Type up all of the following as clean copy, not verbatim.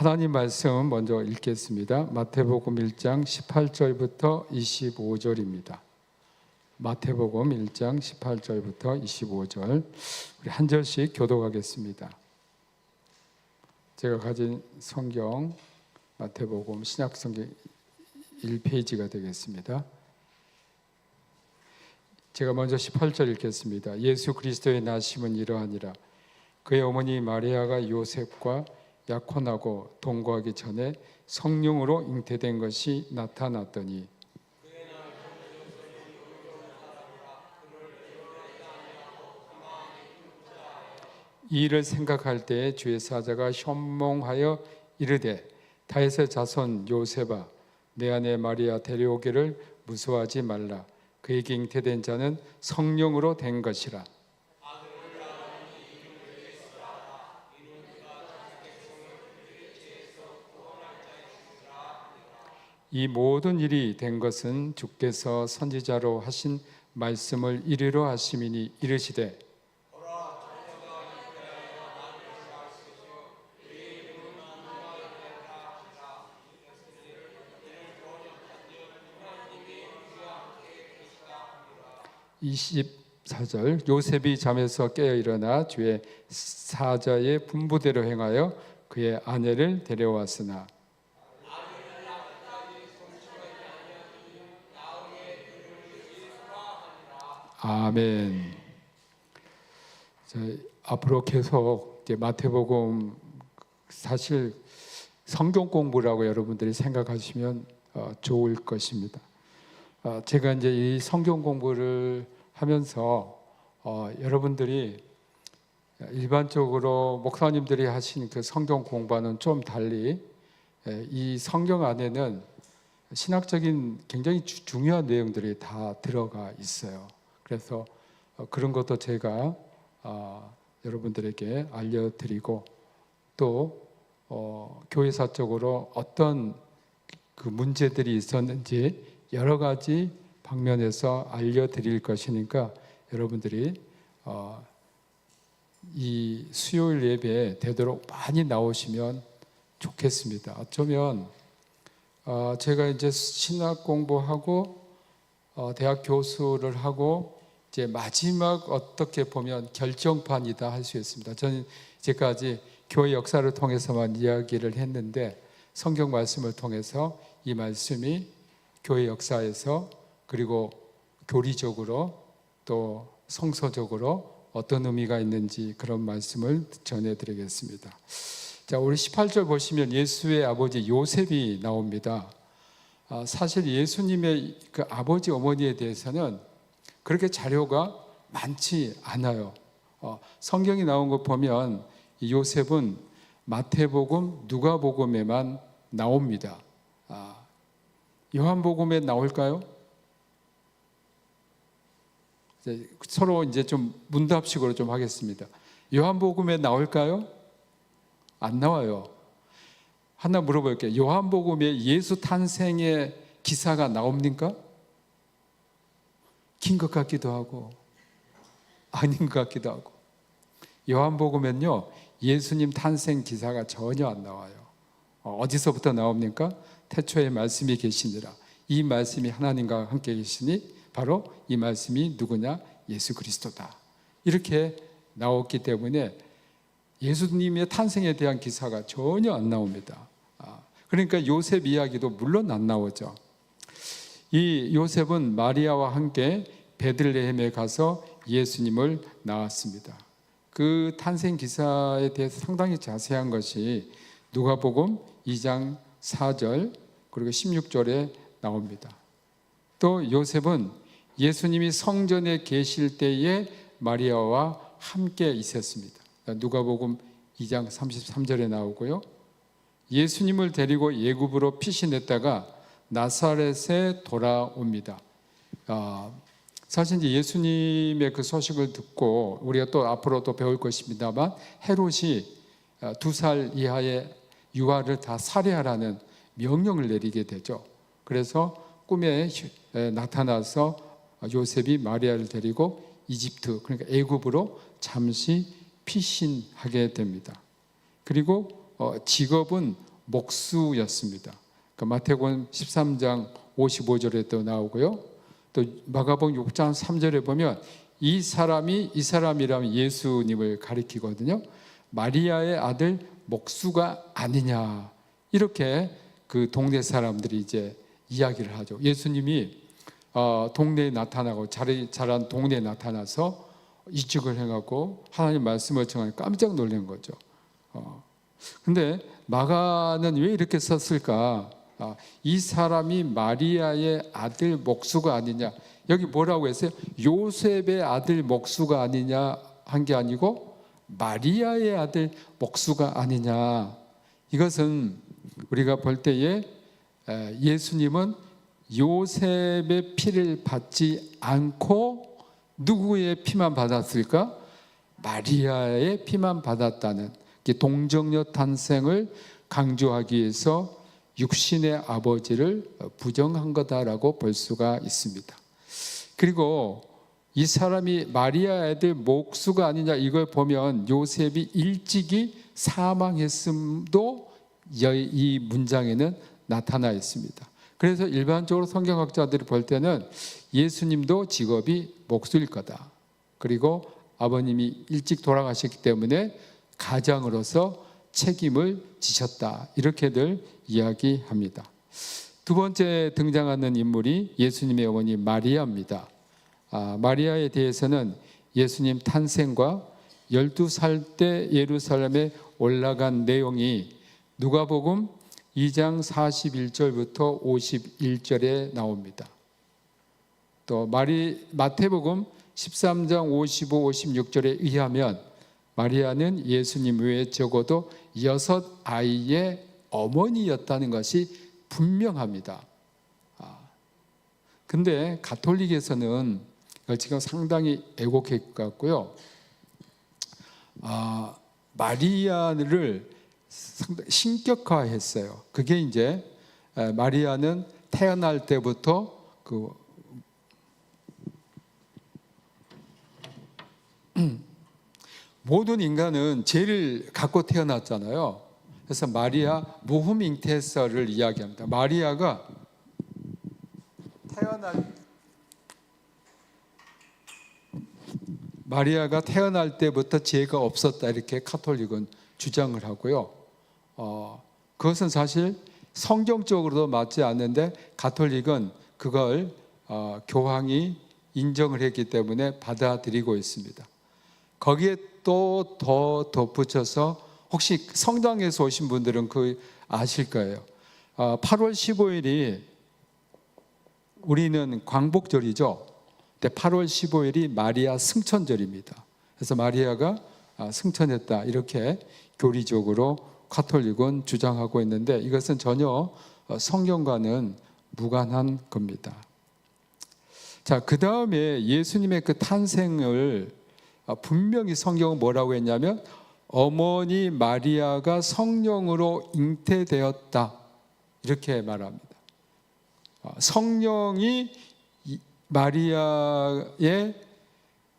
하나님 말씀 먼저 읽겠습니다. 마태복음 1장 18절부터 25절입니다. 마태복음 1장 18절부터 25절 우리 한 절씩 교독하겠습니다. 제가 가진 성경 마태복음 신약성경 1페이지가 되겠습니다. 제가 먼저 18절 읽겠습니다. 예수 그리스도의 나심은 이러하니라. 그의 어머니 마리아가 요셉과 약혼하고 동거하기 전에 성령으로 잉태된 것이 나타났더니 이 일을 생각할 때에 주의 사자가 현몽하여 이르되 다윗의 자손 요셉아 내 아내 마리아 데려오기를 무서워하지 말라. 그에게 잉태된 자는 성령으로 된 것이라. 이 모든 일이 된 것은 주께서 선지자로 하신 말씀을 이루려 하심이니 이르시되 (24절) 요셉이 잠에서 깨어 일어나 주의 사자의 분부대로 행하여 그의 아내를 데려왔으나 아멘. 앞으로 계속 이제 마태복음 사실 성경 공부라고 여러분들이 생각하시면 좋을 것입니다. 제가 이제 이 성경 공부를 하면서 여러분들이 일반적으로 목사님들이 하신 그 성경 공부와는 좀 달리 이 성경 안에는 신학적인 굉장히 중요한 내용들이 다 들어가 있어요. 그래서 그런 것도 제가 여러분들에게 알려드리고 또 교회사적으로 어떤 그 문제들이 있었는지 여러 가지 방면에서 알려드릴 것이니까 여러분들이 이 수요일 예배에 되도록 많이 나오시면 좋겠습니다. 어쩌면 제가 이제 신학 공부하고 대학 교수를 하고 이제 마지막 어떻게 보면 결정판이다 할 수 있습니다. 저는 이제까지 교회 역사를 통해서만 이야기를 했는데 성경 말씀을 통해서 이 말씀이 교회 역사에서 그리고 교리적으로 또 성서적으로 어떤 의미가 있는지 그런 말씀을 전해드리겠습니다. 자, 우리 18절 보시면 예수의 아버지 요셉이 나옵니다. 사실 예수님의 그 아버지 어머니에 대해서는 그렇게 자료가 많지 않아요. 성경이 나온 거 보면 요셉은 마태복음, 누가복음에만 나옵니다. 요한복음에 나올까요? 서로 이제 좀 문답식으로 좀 하겠습니다. 요한복음에 나올까요? 안 나와요. 하나 물어볼게요. 요한복음에 예수 탄생의 기사가 나옵니까? 긴 것 같기도 하고 아닌 것 같기도 하고. 요한복음엔요 예수님 탄생 기사가 전혀 안 나와요. 어디서부터 나옵니까? 태초에 말씀이 계시니라. 이 말씀이 하나님과 함께 계시니 바로 이 말씀이 누구냐? 예수 그리스도다. 이렇게 나왔기 때문에 예수님의 탄생에 대한 기사가 전혀 안 나옵니다. 그러니까 요셉 이야기도 물론 안 나오죠. 이 요셉은 마리아와 함께 베들레헴에 가서 예수님을 낳았습니다. 그 탄생 기사에 대해서 상당히 자세한 것이 누가복음 2장 4절 그리고 16절에 나옵니다. 또 요셉은 예수님이 성전에 계실 때에 마리아와 함께 있었습니다. 누가복음 2장 33절에 나오고요. 예수님을 데리고 예굽으로 피신했다가 나사렛에 돌아옵니다. 사실 이제 예수님의 그 소식을 듣고 우리가 또 앞으로 또 배울 것입니다만 헤롯이 2살 이하의 유아를 다 살해하라는 명령을 내리게 되죠. 그래서 꿈에 나타나서 요셉이 마리아를 데리고 이집트 그러니까 애굽으로 잠시 피신하게 됩니다. 그리고 직업은 목수였습니다. 그러니까 마태복음 13장 55절에도 나오고요. 또 마가복음 6장 3절에 보면 이 사람이라면 예수님을 가리키거든요. 마리아의 아들 목수가 아니냐, 이렇게 그 동네 사람들이 이제 이야기를 하죠. 예수님이 동네에 나타나고 자란 동네에 나타나서 이적을 행하고 하나님 말씀을 전하니 깜짝 놀란 거죠. 근데 마가는 왜 이렇게 썼을까? 이 사람이 마리아의 아들 목수가 아니냐. 여기 뭐라고 했어요? 요셉의 아들 목수가 아니냐 한 게 아니고 마리아의 아들 목수가 아니냐. 이것은 우리가 볼 때에 예수님은 요셉의 피를 받지 않고 누구의 피만 받았을까? 마리아의 피만 받았다는 동정녀 탄생을 강조하기 위해서 육신의 아버지를 부정한 거다라고 볼 수가 있습니다. 그리고 이 사람이 마리아의 아들 목수가 아니냐, 이걸 보면 요셉이 일찍이 사망했음도 이 문장에는 나타나 있습니다. 그래서 일반적으로 성경학자들이 볼 때는 예수님도 직업이 목수일 거다. 그리고 아버님이 일찍 돌아가셨기 때문에 가장으로서 책임을 지셨다, 이렇게들 이야기합니다. 두 번째 등장하는 인물이 예수님의 어머니 마리아입니다. 마리아에 대해서는 예수님 탄생과 12살 때 예루살렘에 올라간 내용이 누가복음 2장 41절부터 51절에 나옵니다. 또 마태복음 13장 55, 56절에 의하면 마리아는 예수님 외에 적어도 6아이의 어머니였다는 것이 분명합니다. 근데 가톨릭에서는 이걸 지금 상당히 애곡해 갖고요. 마리아를 상당히 신격화했어요. 그게 이제 마리아는 태어날 때부터 모든 인간은 죄를 갖고 태어났잖아요. 그래서 마리아 무흠 잉태설을 이야기합니다. 마리아가 태어날 때부터 죄가 없었다, 이렇게 가톨릭은 주장을 하고요. 그것은 사실 성경적으로도 맞지 않는데 가톨릭은 그걸 교황이 인정을 했기 때문에 받아들이고 있습니다. 거기에 또 더 덧붙여서, 혹시 성당에서 오신 분들은 그 아실 거예요. 8월 15일이 우리는 광복절이죠. 근데 8월 15일이 마리아 승천절입니다. 그래서 마리아가 승천했다, 이렇게 교리적으로 가톨릭은 주장하고 있는데 이것은 전혀 성경과는 무관한 겁니다. 자, 그 다음에 예수님의 그 탄생을 분명히 성경은 뭐라고 했냐면 어머니 마리아가 성령으로 잉태되었다, 이렇게 말합니다. 성령이 마리아의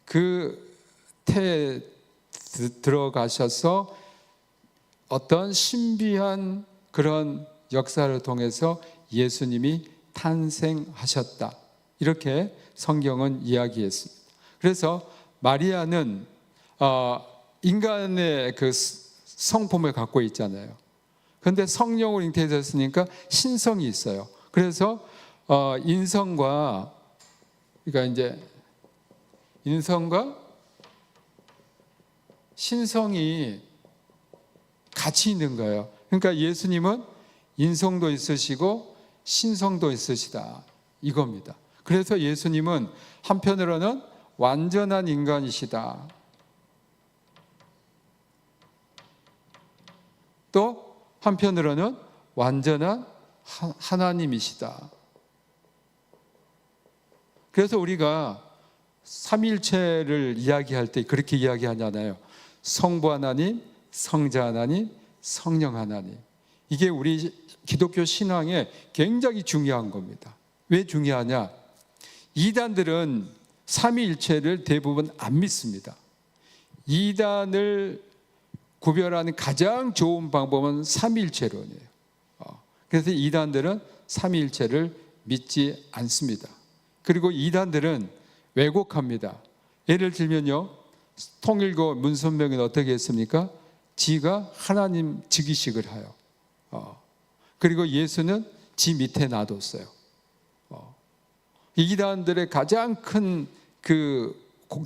그 태에 들어가셔서 어떤 신비한 그런 역사를 통해서 예수님이 탄생하셨다, 이렇게 성경은 이야기했습니다. 그래서 마리아는 인간의 그 성품을 갖고 있잖아요. 그런데 성령으로 잉태되었으니까 신성이 있어요. 그래서 인성과 신성이 같이 있는 거예요. 그러니까 예수님은 인성도 있으시고 신성도 있으시다, 이겁니다. 그래서 예수님은 한편으로는 완전한 인간이시다, 또 한편으로는 완전한 하나님이시다. 그래서 우리가 삼위일체를 이야기할 때 그렇게 이야기하잖아요. 성부 하나님, 성자 하나님, 성령 하나님. 이게 우리 기독교 신앙에 굉장히 중요한 겁니다. 왜 중요하냐? 이단들은 삼위일체를 대부분 안 믿습니다. 이단을 구별하는 가장 좋은 방법은 삼위일체론이에요. 그래서 이단들은 삼위일체를 믿지 않습니다. 그리고 이단들은 왜곡합니다. 예를 들면요, 통일교 문선명은 어떻게 했습니까? 지가 하나님 즉위식을 해요. 그리고 예수는 지 밑에 놔뒀어요. 이단들의 가장 큰 그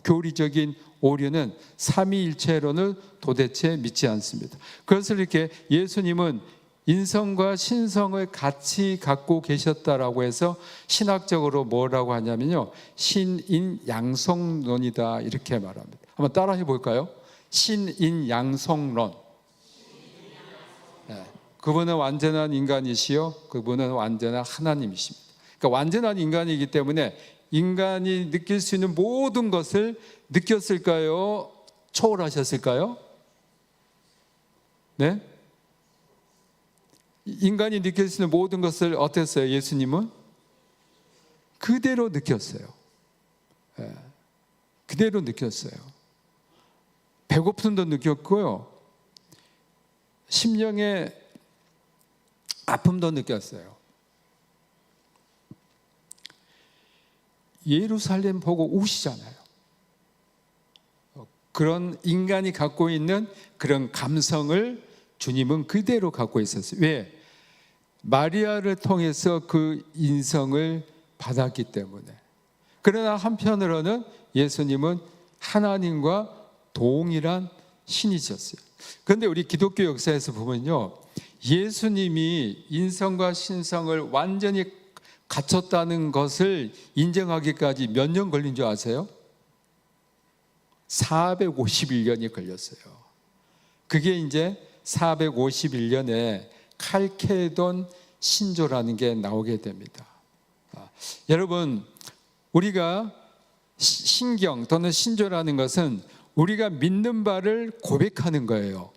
교리적인 오류는 삼위일체론을 도대체 믿지 않습니다. 그것을 이렇게 예수님은 인성과 신성을 같이 갖고 계셨다라고 해서 신학적으로 뭐라고 하냐면요, 신인양성론이다 이렇게 말합니다. 한번 따라해 볼까요? 신인양성론. 네. 그분은 완전한 인간이시요, 그분은 완전한 하나님이십니다. 그러니까 완전한 인간이기 때문에 인간이 느낄 수 있는 모든 것을 느꼈을까요? 초월하셨을까요? 네? 인간이 느낄 수 있는 모든 것을 어땠어요? 예수님은 그대로 느꼈어요. 네. 그대로 느꼈어요. 배고픔도 느꼈고요, 심령의 아픔도 느꼈어요. 예루살렘 보고 우시잖아요. 그런 인간이 갖고 있는 그런 감성을 주님은 그대로 갖고 있었어요. 왜? 마리아를 통해서 그 인성을 받았기 때문에. 그러나 한편으로는 예수님은 하나님과 동일한 신이셨어요. 그런데 우리 기독교 역사에서 보면요, 예수님이 인성과 신성을 완전히 갖췄다는 것을 인정하기까지 몇 년 걸린 줄 아세요? 451년이 걸렸어요. 그게 이제 451년에 칼케돈 신조라는 게 나오게 됩니다. 여러분, 우리가 신경 또는 신조라는 것은 우리가 믿는 바를 고백하는 거예요.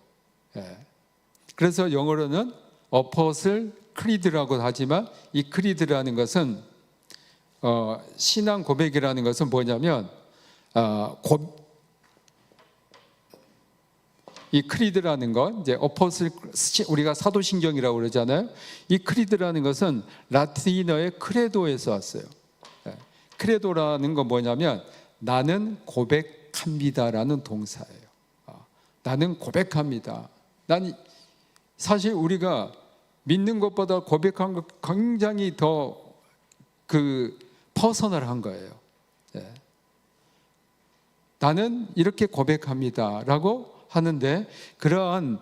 그래서 영어로는 어퍼슬 크리드라고 하지만 이 크리드라는 것은 신앙 고백이라는 것은 뭐냐면 이 크리드라는 것, 이제 어퍼슬, 우리가 사도신경이라고 그러잖아요. 이 크리드라는 것은 라틴어의 크레도에서 왔어요. 크레도라는 건 뭐냐면 나는 고백합니다라는 동사예요. 나는 고백합니다. 사실 우리가 믿는 것보다 고백한 것 굉장히 더 퍼스널한 거예요. 나는 이렇게 고백합니다라고 하는데, 그러한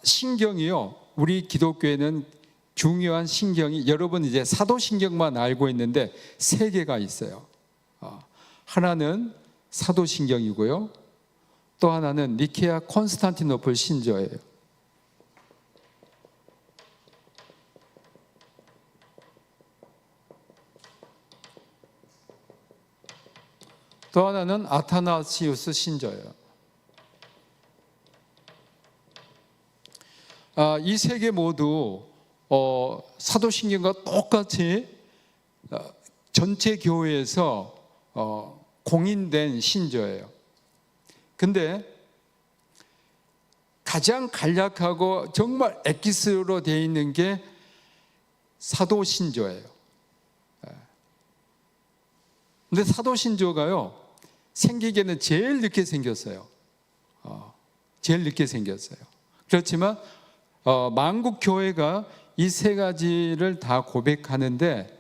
신경이요, 우리 기독교에는 중요한 신경이, 여러분 이제 사도신경만 알고 있는데 세 개가 있어요. 하나는 사도신경이고요, 또 하나는 니케아 콘스탄티노플 신조예요. 또 하나는 아타나시우스 신조예요. 이 세 개 모두 사도신경과 똑같이 전체 교회에서 공인된 신조예요. 근데 가장 간략하고 정말 엑기스로 되어 있는 게 사도신조예요. 근데 사도신조가요, 생기기에는 제일 늦게 생겼어요. 제일 늦게 생겼어요. 그렇지만 만국 교회가 이 세 가지를 다 고백하는데,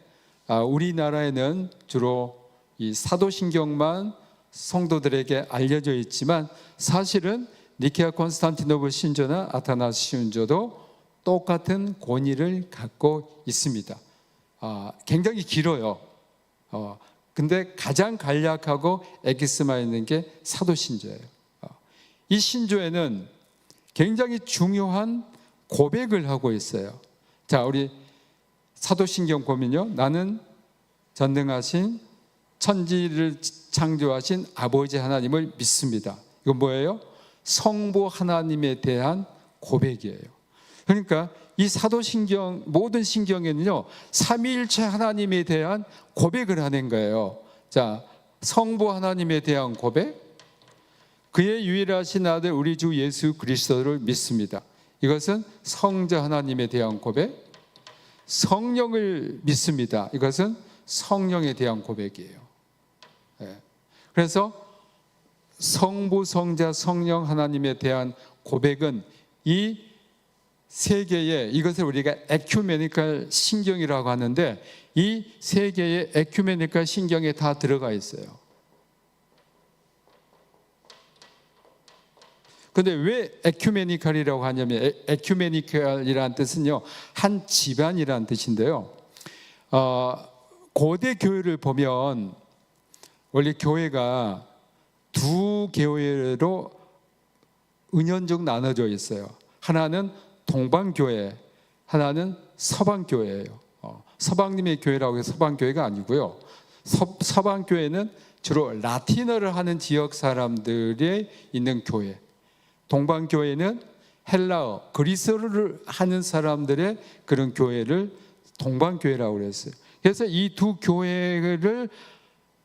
우리나라에는 주로 이 사도신경만 성도들에게 알려져 있지만 사실은 니케아 콘스탄티노플 신조나 아타나시 신조도 똑같은 권위를 갖고 있습니다. 굉장히 길어요. 근데 가장 간략하고 엑기스만 있는 게 사도신조예요. 이 신조에는 굉장히 중요한 고백을 하고 있어요. 자, 우리 사도신경 보면요, 나는 전능하신 천지를 창조하신 아버지 하나님을 믿습니다. 이건 뭐예요? 성부 하나님에 대한 고백이에요. 그러니까 이 사도신경, 모든 신경에는요, 삼위일체 하나님에 대한 고백을 하는 거예요. 자, 성부 하나님에 대한 고백, 그의 유일하신 아들 우리 주 예수 그리스도를 믿습니다. 이것은 성자 하나님에 대한 고백. 성령을 믿습니다. 이것은 성령에 대한 고백이에요. 그래서 성부, 성자, 성령 하나님에 대한 고백은 이 세 개의, 이것을 우리가 에큐메니컬 신경이라고 하는데, 이 세 개의 에큐메니컬 신경에 다 들어가 있어요. 근데 왜 에큐메니컬이라고 하냐면, 에큐메니컬이라는 뜻은요, 한 집안이라는 뜻인데요. 고대 교회를 보면 원래 교회가 두 교회로 은연중 나눠져 있어요. 하나는 동방교회, 하나는 서방교회예요. 서방님의 교회라고 해서 서방교회가 아니고요. 서방교회는 주로 라틴어를 하는 지역 사람들이 있는 교회. 동방교회는 헬라어, 그리스어를 하는 사람들의 그런 교회를 동방교회라고 그랬어요. 그래서 이 두 교회를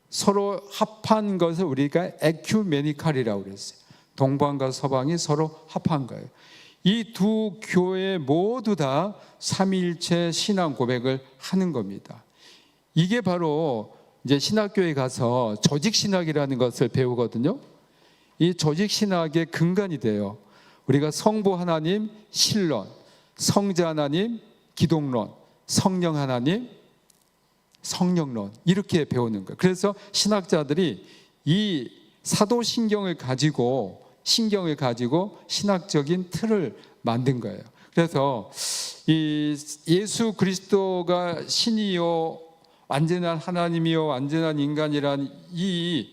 서로 합한 것을 우리가 에큐메니칼이라고 그랬어요. 동방과 서방이 서로 합한 거예요. 이 두 교회 모두 다 삼위일체 신앙 고백을 하는 겁니다. 이게 바로 이제 신학교에 가서 조직신학이라는 것을 배우거든요. 이 조직신학의 근간이 돼요. 우리가 성부 하나님 신론, 성자 하나님 기독론, 성령 하나님 성령론, 이렇게 배우는 거예요. 그래서 신학자들이 이 사도신경을 가지고 신학적인 틀을 만든 거예요. 그래서 이 예수 그리스도가 신이요 완전한 하나님이요 완전한 인간이란 이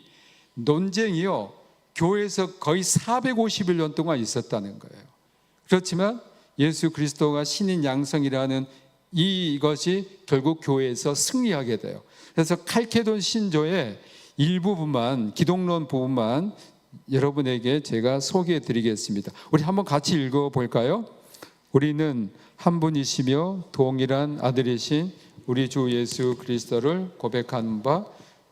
논쟁이요 교회에서 거의 451년 동안 있었다는 거예요. 그렇지만 예수 그리스도가 신인 양성이라는 이것이 결국 교회에서 승리하게 돼요. 그래서 칼케돈 신조의 일부분만, 기독론 부분만 여러분에게 제가 소개해 드리겠습니다. 우리 한번 같이 읽어 볼까요? 우리는 한 분이시며 동일한 아들이신 우리 주 예수 그리스도를 고백하는 바,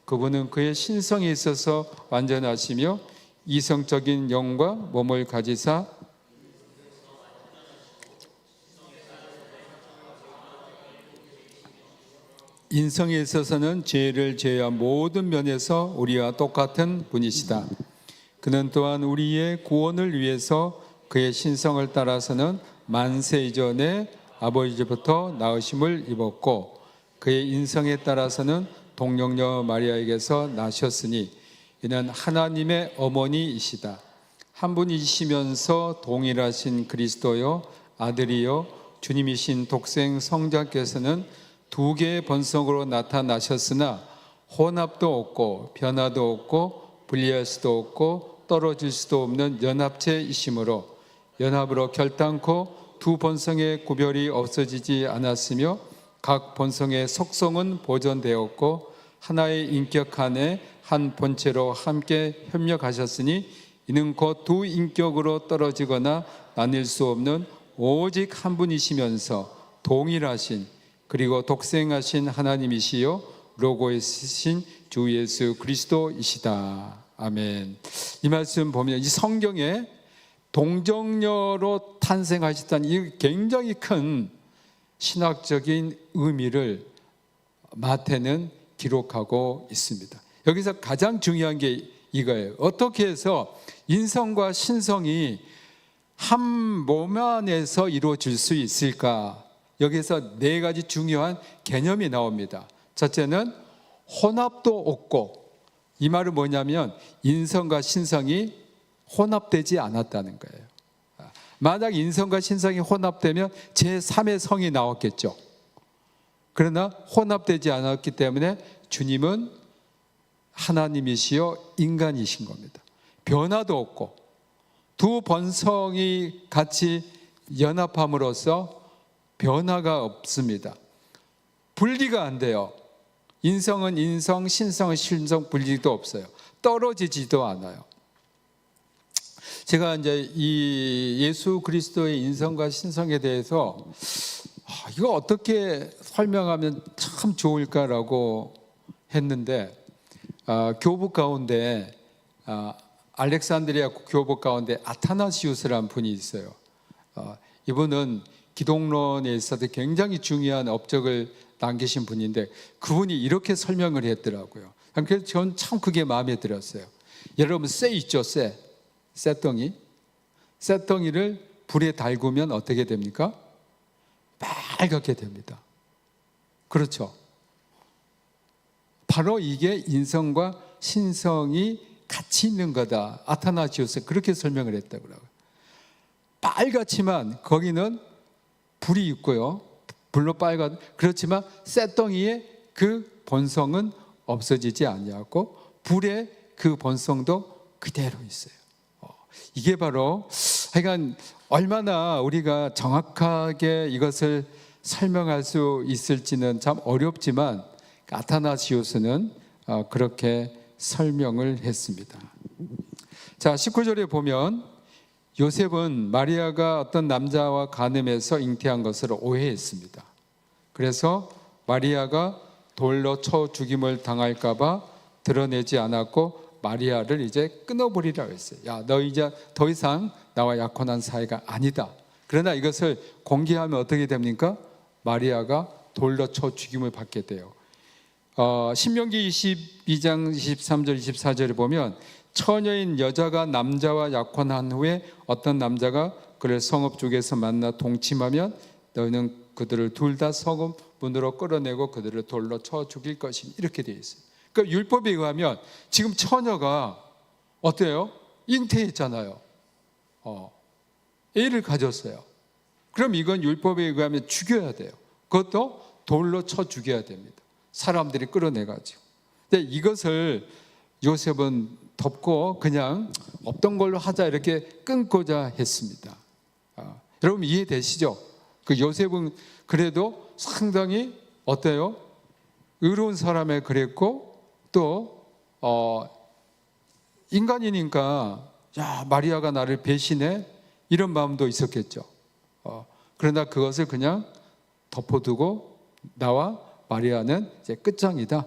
그분은 그의 신성에 있어서 완전하시며 이성적인 영과 몸을 가지사 인성에 있어서는 죄를 제외한 모든 면에서 우리와 똑같은 분이시다. 그는 또한 우리의 구원을 위해서 그의 신성을 따라서는 만세 이전에 아버지부터 낳으심을 입었고, 그의 인성에 따라서는 동정녀 마리아에게서 나셨으니 이는 하나님의 어머니이시다. 한 분이시면서 동일하신 그리스도요 아들이요 주님이신 독생 성자께서는 두 개의 본성으로 나타나셨으나 혼합도 없고 변화도 없고 분리할 수도 없고 떨어질 수도 없는 연합체이시므로 연합으로 결단코 두 본성의 구별이 없어지지 않았으며 각 본성의 속성은 보존되었고 하나의 인격 안에 한 본체로 함께 협력하셨으니 이는 곧 두 인격으로 떨어지거나 나뉠 수 없는 오직 한 분이시면서 동일하신 그리고 독생하신 하나님이시요 로고이신 주 예수 그리스도이시다. 아멘. 이 말씀 보면 이 성경에 동정녀로 탄생하셨다는 이 굉장히 큰 신학적인 의미를 마태는 기록하고 있습니다. 여기서 가장 중요한 게 이거예요. 어떻게 해서 인성과 신성이 한 몸 안에서 이루어질 수 있을까? 여기서 네 가지 중요한 개념이 나옵니다. 첫째는 혼합도 없고, 이 말은 뭐냐면 인성과 신성이 혼합되지 않았다는 거예요. 만약 인성과 신성이 혼합되면 제3의 성이 나왔겠죠. 그러나 혼합되지 않았기 때문에 주님은 하나님이시여 인간이신 겁니다. 변화도 없고 두 본성이 같이 연합함으로써 변화가 없습니다. 분리가 안 돼요. 인성은 인성, 신성은 신성, 분리도 없어요. 떨어지지도 않아요. 제가 이제 이 예수 그리스도의 인성과 신성에 대해서 이거 어떻게 설명하면 참 좋을까라고 했는데, 교부 가운데 알렉산드리아 교부 가운데 아타나시우스라는 분이 있어요. 이분은 기독론에 있어서 굉장히 중요한 업적을 남기신 분인데 그분이 이렇게 설명을 했더라고요. 그래서 전 참 그게 마음에 들었어요. 여러분 쇠 있죠, 쇠덩이. 쇠덩이를 불에 달구면 어떻게 됩니까? 빨갛게 됩니다. 그렇죠. 바로 이게 인성과 신성이 같이 있는 거다. 아타나시우스 그렇게 설명을 했다고요. 빨갛지만 거기는 불이 있고요. 불로 빨간 그렇지만 쇠덩이의 그 본성은 없어지지 아니하고 불의 그 본성도 그대로 있어요. 이게 바로 하여간 얼마나 우리가 정확하게 이것을 설명할 수 있을지는 참 어렵지만 아타나시우스는 그렇게 설명을 했습니다. 자, 19절에 보면 요셉은 마리아가 어떤 남자와 간음해서 잉태한 것을 오해했습니다. 그래서 마리아가 돌로 쳐 죽임을 당할까 봐 드러내지 않았고 마리아를 이제 끊어버리라고 했어요. 야, 너 이제 더 이상 나와 약혼한 사이가 아니다. 그러나 이것을 공개하면 어떻게 됩니까? 마리아가 돌로 쳐 죽임을 받게 돼요. 신명기 22장 23절 24절에 보면 처녀인 여자가 남자와 약혼한 후에 어떤 남자가 그를 성읍 쪽에서 만나 동침하면 너희는 그들을 둘 다 성읍 문으로 끌어내고 그들을 돌로 쳐 죽일 것이니 이렇게 되어 있어요. 그러니까 율법에 의하면 지금 처녀가 어때요? 잉태했잖아요. 애를 가졌어요. 그럼 이건 율법에 의하면 죽여야 돼요. 그것도 돌로 쳐 죽여야 됩니다. 사람들이 끌어내가지고. 근데 이것을 요셉은 덮고 그냥 없던 걸로 하자 이렇게 끊고자 했습니다. 여러분 이해되시죠? 그 요셉은 그래도 상당히 어때요? 의로운 사람에 그랬고 또 인간이니까 야 마리아가 나를 배신해 이런 마음도 있었겠죠. 그러나 그것을 그냥 덮어두고 나와 마리아는 이제 끝장이다.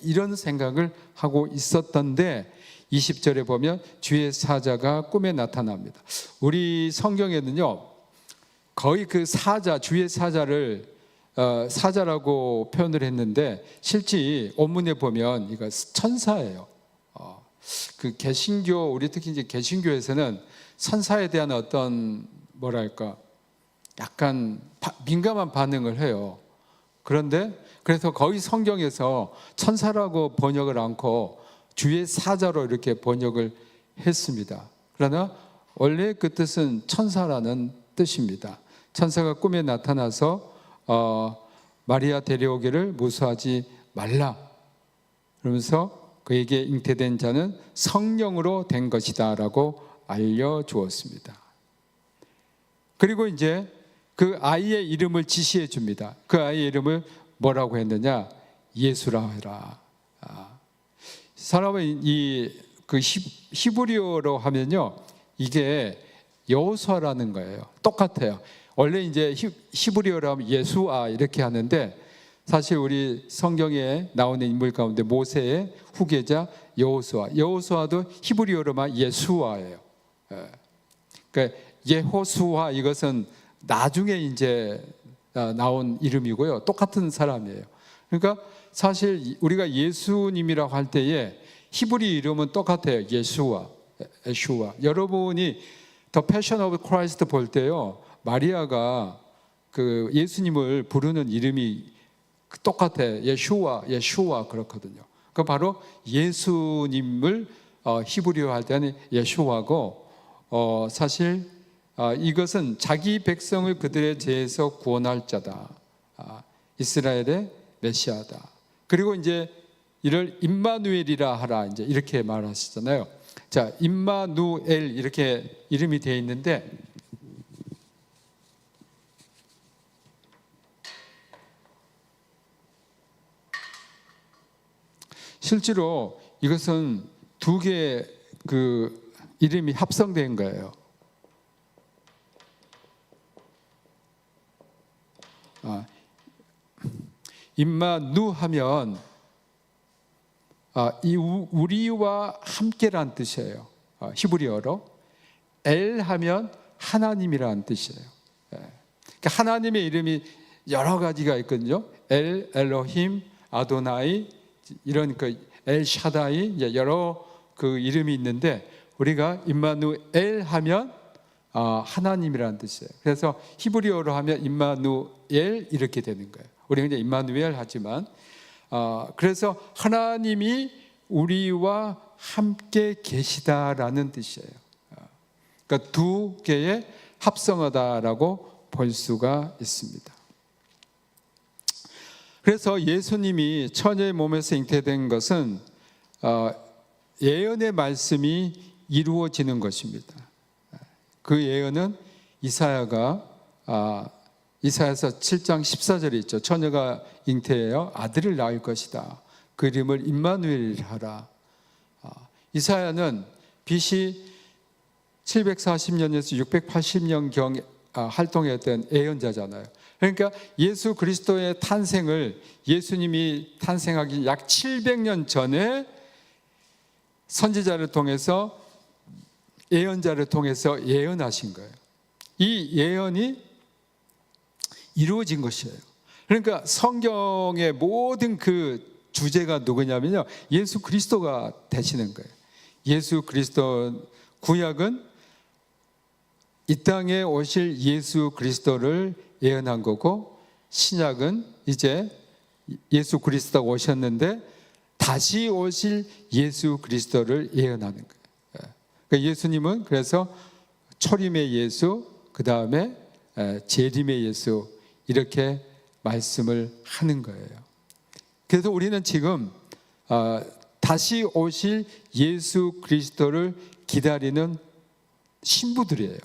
이런 생각을 하고 있었던데 20절에 보면 주의 사자가 꿈에 나타납니다. 우리 성경에는요 거의 그 사자, 주의 사자를 사자라고 표현을 했는데 실제 원문에 보면 이거 천사예요. 그 개신교 우리 특히 이제 개신교에서는 천사에 대한 어떤 뭐랄까 약간 민감한 반응을 해요. 그런데 그래서 거의 성경에서 천사라고 번역을 않고 주의 사자로 이렇게 번역을 했습니다. 그러나 원래 그 뜻은 천사라는 뜻입니다. 천사가 꿈에 나타나서 마리아 데려오기를 무수하지 말라 그러면서 그에게 잉태된 자는 성령으로 된 것이다 라고 알려주었습니다. 그리고 이제 그 아이의 이름을 지시해 줍니다. 그 아이의 이름을 뭐라고 했느냐? 예수라 해라. 사람은 그 히브리어로 하면요 이게 여호수아라는 거예요. 똑같아요. 원래 이제 히브리어로 하면 예수아 이렇게 하는데 사실 우리 성경에 나오는 인물 가운데 모세의 후계자 여호수아도 히브리어로만 예수아예요. 그러니까 예호수아 이것은 나중에 이제 나온 이름이고요. 똑같은 사람이에요. 그러니까 사실 우리가 예수님이라고 할 때에 히브리 이름은 똑같아요. 예수아. 여러분이 The Passion of Christ 볼 때요. 마리아가 그 예수님을 부르는 이름이 똑같아요. 예슈아 그렇거든요. 그 바로 예수님을 히브리어 할 때는 예슈아고 사실 이것은 자기 백성을 그들의 죄에서 구원할 자다. 이스라엘의 메시아다. 그리고 이제 이를 임마누엘이라 하라 이제 이렇게 말하시잖아요. 자, 임마누엘 이렇게 이름이 되어 있는데 실제로 이것은 두 개의 그 이름이 합성된 거예요. 임마누 하면 이 우리와 함께란 뜻이에요. 히브리어로 엘 하면 하나님이라는 뜻이에요. 하나님의 이름이 여러 가지가 있거든요. 엘, 엘로힘, 아도나이, 이런 엘 샤다이, 여러 이름이 있는데, 우리가 임마누엘 하면 하나님이라는 뜻이에요. 그래서 히브리어로 하면 임마누엘 이렇게 되는 거예요. 우리는 그냥 임마누엘 하지만, 그래서 하나님이 우리와 함께 계시다라는 뜻이에요. 그러니까 두 개의 합성어다라고 볼 수가 있습니다. 그래서 예수님이 처녀의 몸에서 잉태된 것은 예언의 말씀이 이루어지는 것입니다. 그 예언은 이사야서 7장 14절에 있죠. 처녀가 잉태하여 아들을 낳을 것이다. 그 이름을 임마누엘이라 하라. 이사야는 BC 740년에서 680년경 활동했던 예언자잖아요. 그러니까 예수 그리스도의 탄생을 예수님이 탄생하기 약 700년 전에 선지자를 통해서, 예언자를 통해서 예언하신 거예요. 이 예언이 이루어진 것이에요. 그러니까 성경의 모든 주제가 누구냐면요, 예수 그리스도가 되시는 거예요. 예수 그리스도, 구약은 이 땅에 오실 예수 그리스도를 예언한 거고, 신약은 이제 예수 그리스도가 오셨는데 다시 오실 예수 그리스도를 예언하는 거예요. 그러니까 예수님은 그래서 초림의 예수, 그 다음에 재림의 예수, 이렇게 말씀을 하는 거예요. 그래서 우리는 지금 다시 오실 예수 그리스도를 기다리는 신부들이에요.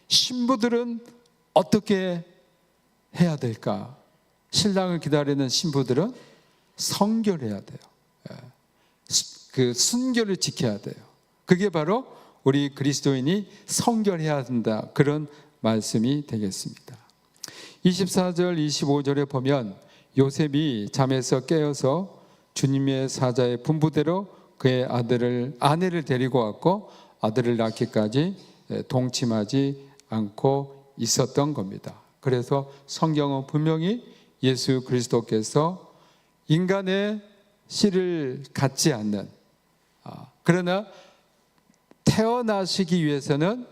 신부들은 어떻게 해야 될까? 신랑을 기다리는 신부들은 성결해야 돼요. 그 순결을 지켜야 돼요. 그게 바로 우리 그리스도인이 성결해야 한다, 그런 말씀이 되겠습니다. 24절 25절에 보면 요셉이 잠에서 깨어서 주님의 사자의 분부대로 그의 아내를 데리고 왔고 아들을 낳기까지 동침하지 않고 있었던 겁니다. 그래서 성경은 분명히 예수 그리스도께서 인간의 씨를 갖지 않는, 그러나 태어나시기 위해서는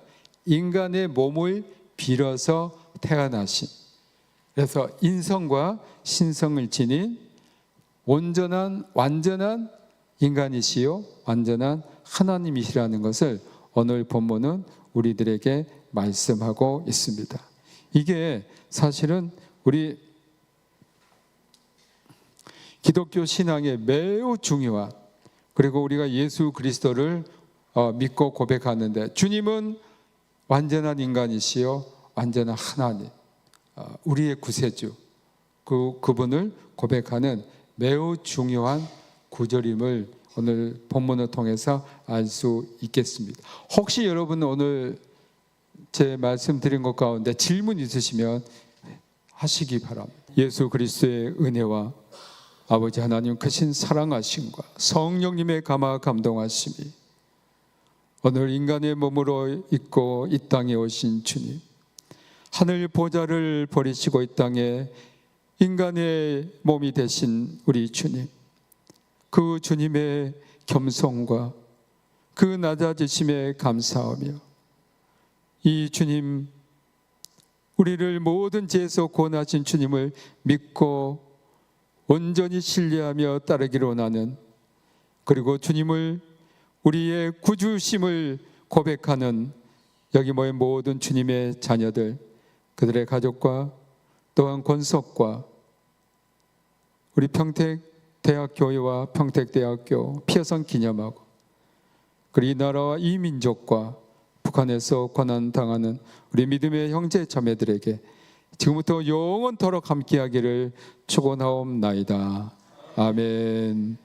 인간의 몸을 빌어서 태어나신, 그래서 인성과 신성을 지닌 완전한 인간이시요 완전한 하나님이시라는 것을 오늘 본문은 우리들에게 말씀하고 있습니다. 이게 사실은 우리 기독교 신앙에 매우 중요한, 그리고 우리가 예수 그리스도를 믿고 고백하는데, 주님은 완전한 인간이시요 완전한 하나님, 우리의 구세주, 그분을 고백하는 매우 중요한 구절임을 오늘 본문을 통해서 알 수 있겠습니다. 혹시 여러분 오늘 제 말씀드린 것 가운데 질문 있으시면 하시기 바랍니다. 예수 그리스도의 은혜와 아버지 하나님 크신 사랑하심과 성령님의 감화 감동하심이 오늘 인간의 몸으로 있고 이 땅에 오신 주님, 하늘 보좌를 버리시고 이 땅에 인간의 몸이 되신 우리 주님, 그 주님의 겸손과 그 낮아지심에 감사하며, 이 주님, 우리를 모든 죄에서 구원하신 주님을 믿고 온전히 신뢰하며 따르기를 원하는, 그리고 주님을 우리의 구주심을 고백하는 여기 모인 모든 주님의 자녀들, 그들의 가족과 또한 권속과 우리 평택대학교회와 평택대학교 피어선 기념하고, 그리고 이 나라와 이 민족과 북한에서 고난당하는 우리 믿음의 형제 자매들에게 지금부터 영원토록 함께하기를 축원하옵나이다. 아멘.